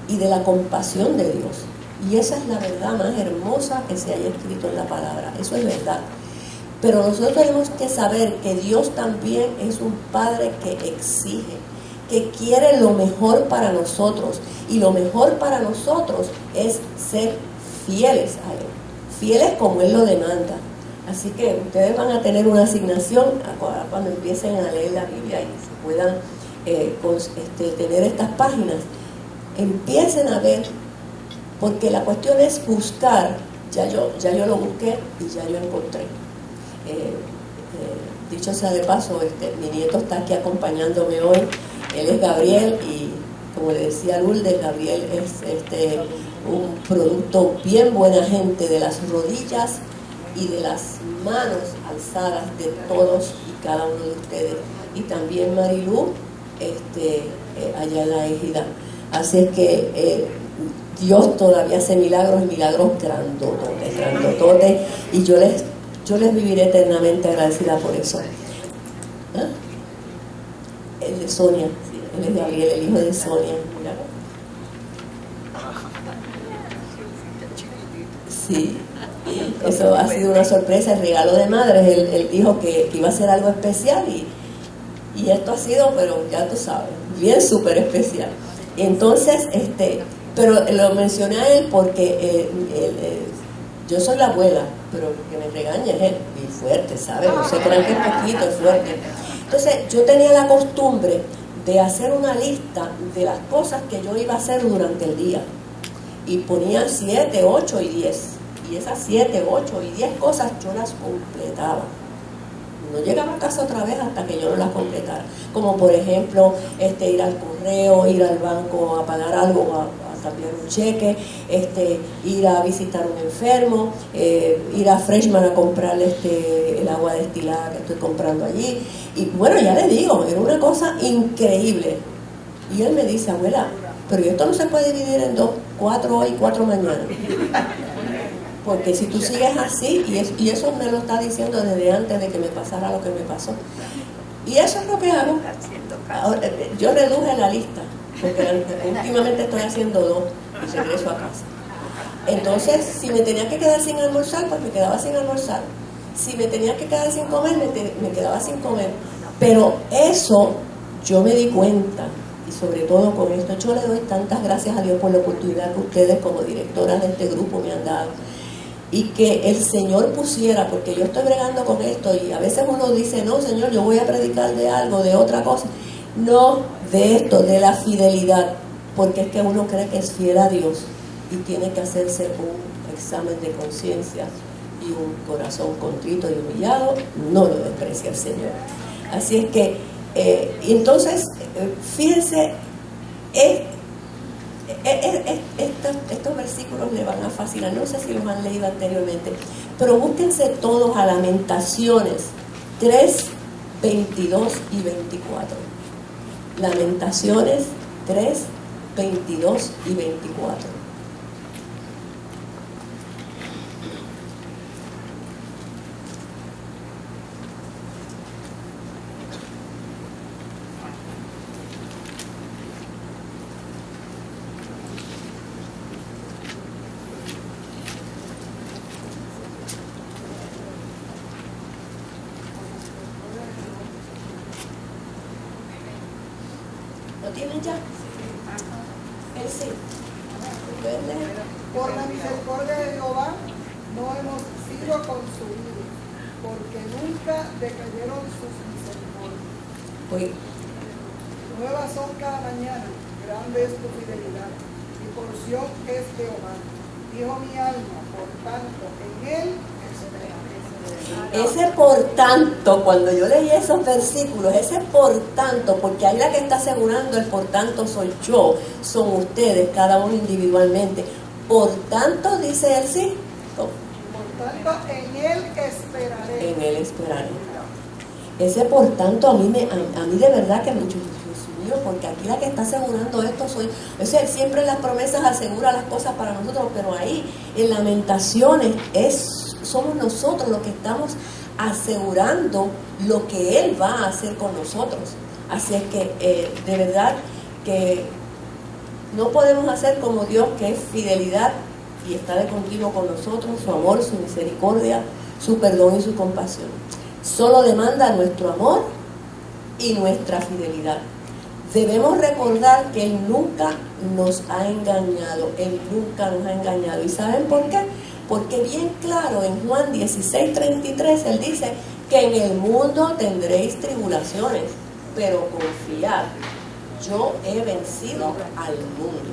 y de la compasión de Dios. Y esa es la verdad más hermosa que se haya escrito en la palabra. Eso es verdad. Pero nosotros tenemos que saber que Dios también es un Padre que exige, que quiere lo mejor para nosotros. Y lo mejor para nosotros es ser fieles a Él. Fieles como Él lo demanda. Así que ustedes van a tener una asignación cuando empiecen a leer la Biblia y se puedan tener estas páginas. Empiecen a ver, porque la cuestión es buscar. Ya yo lo busqué y ya yo encontré. Dicho sea de paso, mi nieto está aquí acompañándome hoy. Él es Gabriel y, como le decía Lourdes, Gabriel es un producto bien buena gente, de las rodillas y de las manos alzadas de todos y cada uno de ustedes. Y también Marilú, allá en la égida. Así es que Dios todavía hace milagros grandototes, y yo les viviré eternamente agradecida por eso. ¿Ah? El de Sonia, sí, él es Gabriel, el hijo de Sonia. Mira. Sí, eso ha sido una sorpresa, el regalo de madres. Él dijo que iba a ser algo especial y esto ha sido, pero ya tú sabes, bien súper especial. Entonces, pero lo mencioné a él porque yo soy la abuela, pero que me regañe es él, y fuerte, ¿sabes? No se crean que es poquito, es fuerte. Entonces, yo tenía la costumbre de hacer una lista de las cosas que yo iba a hacer durante el día. Y ponía 7, 8 y 10. Y esas 7, 8 y 10 cosas yo las completaba. No llegaba a casa otra vez hasta que yo no las completara. Como por ejemplo, ir al correo, ir al banco a pagar algo, a cambiar un cheque, ir a visitar a un enfermo, ir a Freshman a comprar el agua destilada que estoy comprando allí. Y bueno, ya le digo, era una cosa increíble. Y él me dice, abuela, pero esto no se puede dividir en 2, 4 hoy y 4 mañana. Porque si tú sigues así, y eso me lo está diciendo desde antes de que me pasara lo que me pasó. Y eso es lo que hago. Ahora, yo reduje la lista, porque últimamente estoy haciendo 2 y regreso a casa. Entonces, si me tenía que quedar sin almorzar, pues me quedaba sin almorzar. Si me tenía que quedar sin comer, me quedaba sin comer. Pero eso yo me di cuenta, y sobre todo con esto, yo le doy tantas gracias a Dios por la oportunidad que ustedes como directoras de este grupo me han dado. Y que el Señor pusiera, porque yo estoy bregando con esto y a veces uno dice, no Señor, yo voy a predicar de algo, de otra cosa. No, de esto, de la fidelidad, porque es que uno cree que es fiel a Dios y tiene que hacerse un examen de conciencia y un corazón contrito y humillado, no lo desprecia el Señor. Así es que, entonces, fíjense, estos versículos le van a fascinar. No sé si los han leído anteriormente, pero búsquense todos a Lamentaciones 3, 22 y 24. Lamentaciones 3, 22 y 24. ¿Lo tienen ya? Él sí. ¿Pueden leer? Por la misericordia de Jehová no hemos sido consumidos, porque nunca decayeron sus misericordias. Oye, Nuevas son cada mañana, grande es tu fidelidad, mi porción es Jehová. Dijo mi alma, por tanto, en él esperaré. ese por tanto, cuando yo leí esos versículos, ese por tanto, porque ahí la que está asegurando el por tanto soy yo, son ustedes, cada uno individualmente. Por tanto, dice él, sí, Por tanto, en él esperaré. en él esperaré. Ese por tanto a mí de verdad que me Dios mío, porque aquí la que está asegurando esto soy, o sea, siempre en las promesas asegura las cosas para nosotros, pero ahí en Lamentaciones somos nosotros los que estamos asegurando lo que Él va a hacer con nosotros. Así es que de verdad que no podemos hacer como Dios, que es fidelidad y está de continuo con nosotros, su amor, su misericordia, su perdón y su compasión. Solo demanda nuestro amor y nuestra fidelidad. Debemos recordar que Él nunca nos ha engañado. Él nunca nos ha engañado. ¿Y saben por qué? Porque bien claro en Juan 16:33 Él dice que en el mundo tendréis tribulaciones, pero confiad, yo he vencido al mundo.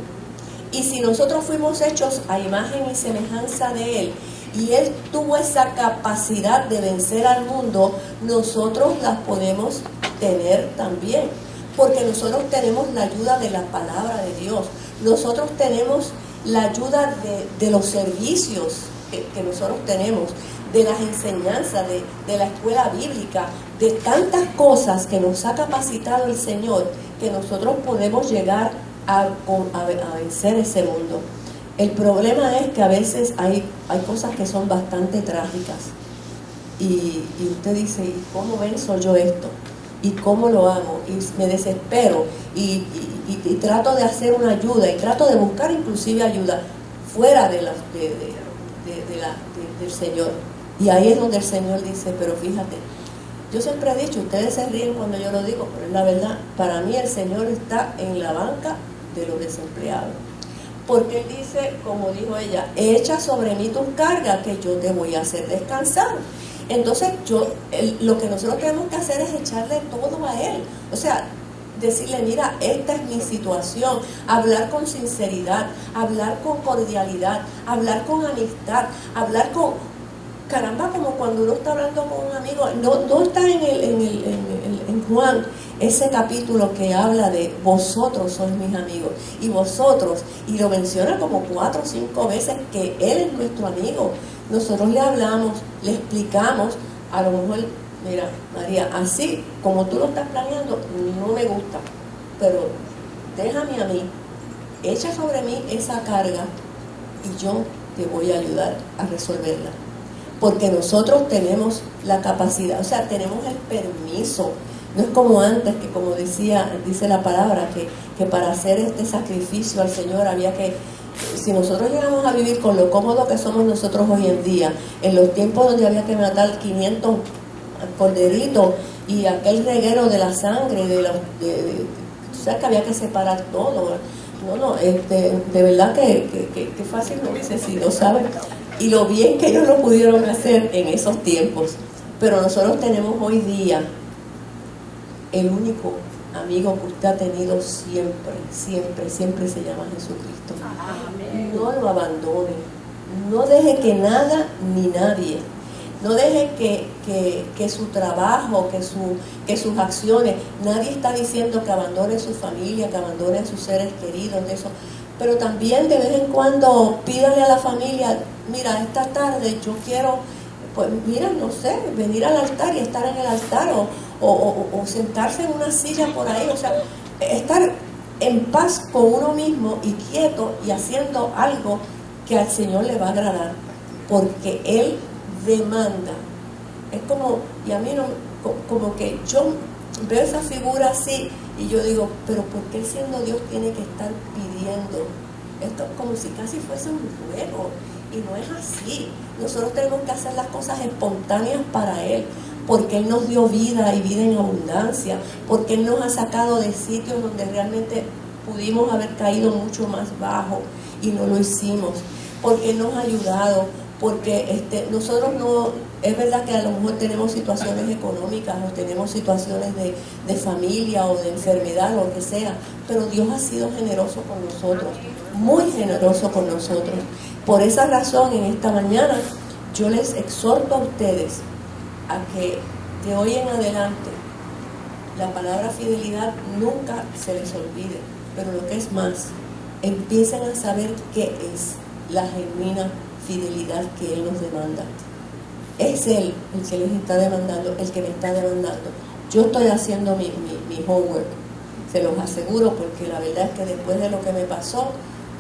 Y si nosotros fuimos hechos a imagen y semejanza de Él, y Él tuvo esa capacidad de vencer al mundo, nosotros las podemos tener también, porque nosotros tenemos la ayuda de la palabra de Dios, nosotros tenemos la ayuda de los servicios que nosotros tenemos, de las enseñanzas, de la escuela bíblica, de tantas cosas que nos ha capacitado el Señor, que nosotros podemos llegar a vencer ese mundo. El problema es que a veces hay cosas que son bastante trágicas y usted dice, ¿y cómo venzo yo esto? ¿Y cómo lo hago? Y me desespero y trato de hacer una ayuda y trato de buscar inclusive ayuda fuera del Señor. Y ahí es donde el Señor dice, pero fíjate, yo siempre he dicho, ustedes se ríen cuando yo lo digo, pero es la verdad, para mí el Señor está en la banca de los desempleados. Porque Él dice, como dijo ella, echa sobre mí tus cargas que yo te voy a hacer descansar. Entonces lo que nosotros tenemos que hacer es echarle todo a Él. O sea, decirle, mira, esta es mi situación. Hablar con sinceridad, hablar con cordialidad, hablar con amistad, hablar con... Caramba, como cuando uno está hablando con un amigo. No está en Juan ese capítulo que habla de vosotros sois mis amigos, y vosotros, y lo menciona como 4 o 5 veces que Él es nuestro amigo. Nosotros le hablamos, le explicamos, a lo mejor, mira, María, así como tú lo estás planeando, no me gusta, pero déjame a mí, echa sobre mí esa carga y yo te voy a ayudar a resolverla. Porque nosotros tenemos la capacidad, o sea, tenemos el permiso. No es como antes, que como dice la palabra, que para hacer este sacrificio al Señor había que, si nosotros llegamos a vivir con lo cómodo que somos nosotros hoy en día, en los tiempos donde había que matar 500 corderitos y aquel reguero de la sangre, tú sabes que había que separar todo. De verdad que fácil no hubiese sido, ¿sabes? Y lo bien que ellos lo pudieron hacer en esos tiempos. Pero nosotros tenemos hoy día el único amigo que usted ha tenido siempre se llama Jesucristo. No lo abandone, no deje que nada ni nadie, no deje que su trabajo, que sus acciones, nadie está diciendo que abandone su familia, que abandone a sus seres queridos, de eso. Pero también de vez en cuando pídale a la familia, mira, esta tarde yo quiero, pues mira, no sé, venir al altar y estar en el altar o sentarse en una silla por ahí, o sea, estar en paz con uno mismo y quieto y haciendo algo que al Señor le va a agradar, porque Él demanda. Es como, y a mí no, como que yo veo esa figura así y yo digo, pero ¿por qué siendo Dios tiene que estar pidiendo? Esto es como si casi fuese un juego, y no es así. Nosotros tenemos que hacer las cosas espontáneas para Él, porque Él nos dio vida y vida en abundancia, porque Él nos ha sacado de sitios donde realmente pudimos haber caído mucho más bajo y no lo hicimos, porque Él nos ha ayudado, porque nosotros no, es verdad que a lo mejor tenemos situaciones económicas o tenemos situaciones de familia o de enfermedad o lo que sea, pero Dios ha sido generoso con nosotros, muy generoso con nosotros. Por esa razón, en esta mañana yo les exhorto a ustedes a que de hoy en adelante la palabra fidelidad nunca se les olvide, pero lo que es más, empiecen a saber qué es la genuina fidelidad que Él nos demanda. Es Él el que les está demandando, el que me está demandando. Yo estoy haciendo mi homework, se los aseguro, porque la verdad es que después de lo que me pasó,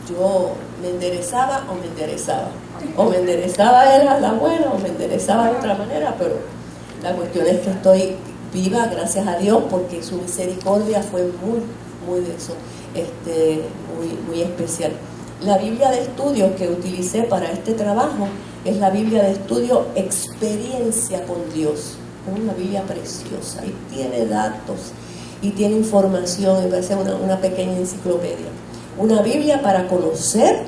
yo me enderezaba o me enderezaba. O me enderezaba era la buena o me enderezaba de otra manera, pero la cuestión es que estoy viva, gracias a Dios, porque su misericordia fue muy de eso, muy especial. La Biblia de estudio que utilicé para este trabajo es la Biblia de estudio Experiencia con Dios. Es una Biblia preciosa y tiene datos y tiene información, y parece una pequeña enciclopedia. Una Biblia para conocer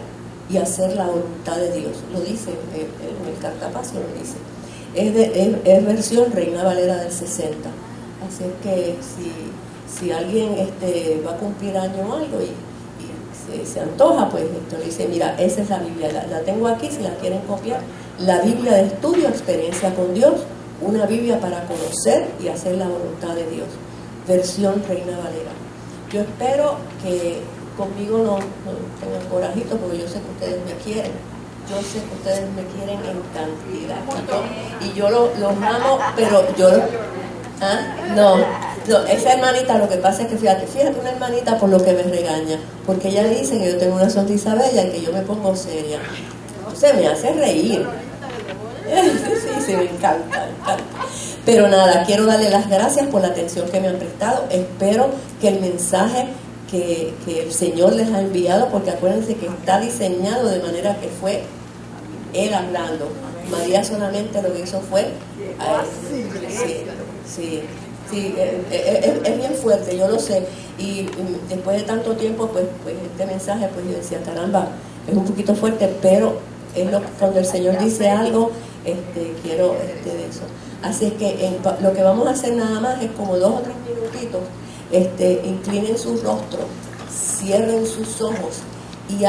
y hacer la voluntad de Dios. Lo dice en el cartapacio, lo dice. Es versión Reina Valera del 60. Así es que si alguien va a cumplir año o algo y se antoja, pues le dice, mira, esa es la Biblia, la tengo aquí, si la quieren copiar. La Biblia de estudio, Experiencia con Dios, una Biblia para conocer y hacer la voluntad de Dios. Versión Reina Valera. Yo espero que conmigo no tengan corajito, porque yo sé que ustedes me quieren. Yo sé que ustedes me quieren en cantidad. Y yo los amo, pero yo... No, esa hermanita, lo que pasa es que fíjate una hermanita por lo que me regaña, porque ella dice que yo tengo una sonrisa bella y que yo me pongo seria. O sea, me hace reír. Sí, me encanta. Pero nada, quiero darle las gracias por la atención que me han prestado. Espero que el mensaje que el Señor les ha enviado, porque acuérdense que está diseñado de manera que fue Él hablando. María solamente lo que hizo fue... Sí, es bien fuerte, yo lo sé. Y después de tanto tiempo, pues este mensaje, pues yo decía, caramba, es un poquito fuerte, pero es cuando el Señor dice algo, quiero de eso. Así es que lo que vamos a hacer nada más es como 2 o 3 minutitos, inclinen su rostro, cierren sus ojos y